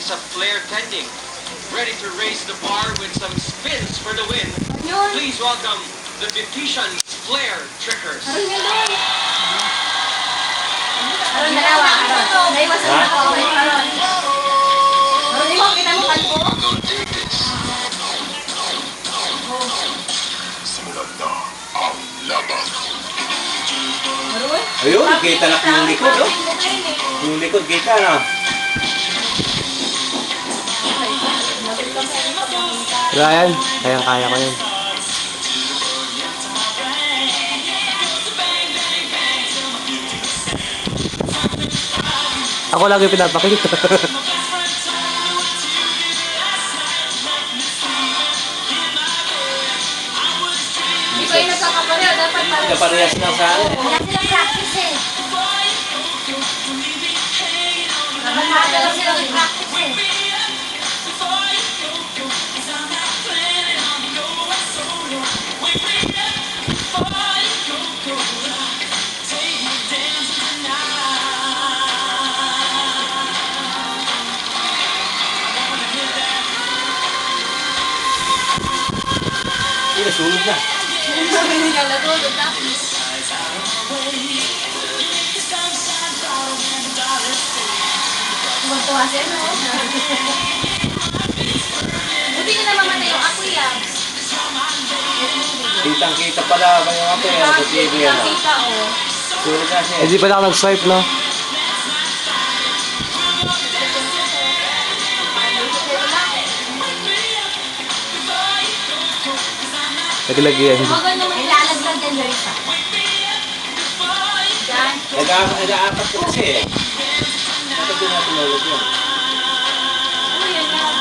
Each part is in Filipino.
seconds of flare tending. Ready to raise the bar with some spins for the win. Please welcome the Bipticians Flare Trickers. Simulan na ang laban. Ayun, kita na yung likod, oh. Yung likod, kita na. Wala yan. Kayang-kaya ko yun. Ako lagi pinapakita. Hindi ko yung nagkakapareho. Dapat parang... Kaparehas lang sa akin. Wala silang practice eh. Dapat nakadala silang practice eh. Hindi, sunog na. Hindi ka natulog na. Tuwa siya, no? Buti na naman matay yung ako yan. Kitang-kita pala kayo ako eh. Sa TV yan. Kita, oh. Sunog na siya. Hindi pala ako nag-swipe, no? Naglag yan. Huwag naman ilalaglag yan, Larissa. Diyan. Nag-aapat ko kasi eh. Dapat din natin nalog yun. Ano yan yan?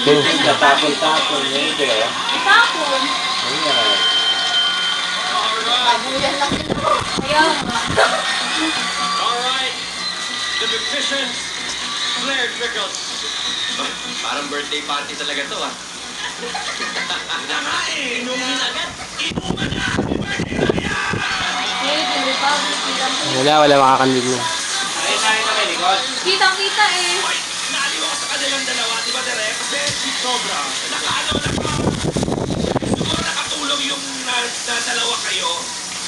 Okay. Natapon-tapon. Yun kaya. Itapon. Ano yan? Babuyan lang din ako. Ayaw nga. Alright, the Bipticians Flare Trickers. Parang birthday party talaga to ah. Inumin agad! Inuman na! Philippine Republic, kitang-kita. Wala makakandil na. Ay, tayo na may likod. Kitang-kita eh. Hoy! Naaliw ako sa kanilang dalawa, di ba, Dere? Kasi si Cobra, siguro nakatulong yung dalawa kayo.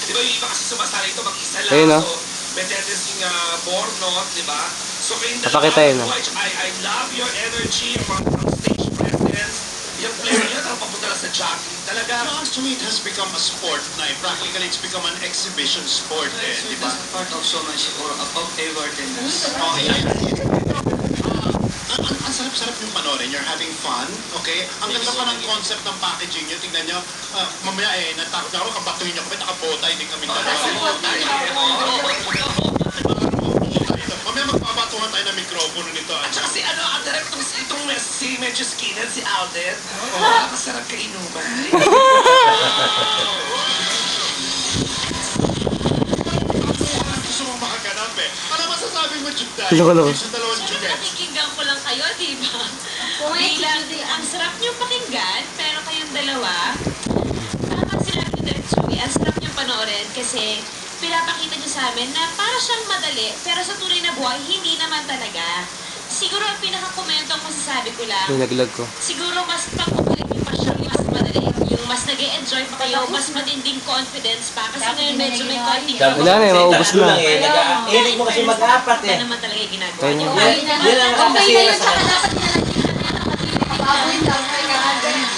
Di ba yung iba kasi sumasali ito, mag-isa lang. Ayun, no? So, may tendency nga Bornot, di ba? So, kayong Napakita yun, no? I love your energy from stage presence. Yung player nyo, talagang papunta lang sa jockey. Talaga. No, actually, it has become a sport na practically it's become an exhibition sport eh, di ba? part of so much or above awardedness. Oh, yeah. Ang sarap-sarap yung panoorin. You're having fun, okay? Ang ganda pa ng concept ng packaging nyo. Tingnan nyo, mamaya eh, natakot na ako, kabatuhin nyo kami, nakabota, hindi kami dalawa. Mamaya magpapatuhan tayo ng mikropono nito. At saka si ano, ang director itong si medyo skinhead, si Alden. Nakasarap ka inuman. Gusto mong makaganap eh. Ano masasabi mo, Juday? Loko-loko. Sa dalawang Juday. Nakikinggan ko lang kayo, di ba? Pumayag si Bilang, ang sarap niyo pakinggan, pero kayong dalawa, tama sila ni Direk Joey, ang sarap niyo panoorin kasi pinapakita niyo sa amin na para siyang madali, pero sa tunay na buhay, hindi naman talaga. Siguro ang pinaka-komento ang masasabi ko lang, Yung naglag ko. siguro mas pagpapalik yung pasyang mas madali. Yung mas nag-e-enjoy pa kayo, mas matinding confidence pa. Kasi ngayon medyo may konting Wala na eh, maubos na. Hilig mo kasi mag-apat Ito eh. naman talaga yung ginagawa Kaya niyo. niya. Yan ang Okay na nakakasira yun, sa tsaka kanya. dapat nila baboy lang.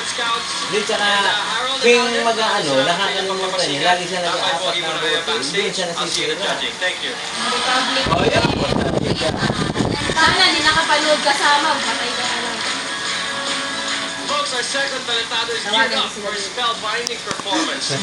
Scouts. Hindi, tsaka tuwing mag-ano, nakakalimutan niya. Lagi siya nag-aapat ng bote. Hindi siya nasisira. Thank you. Republic. Oh, yan. Importante yan. Sana, di nakapanood kasama. Patay ka na lang. Folks, our second talentado is geared up for a spellbinding performance.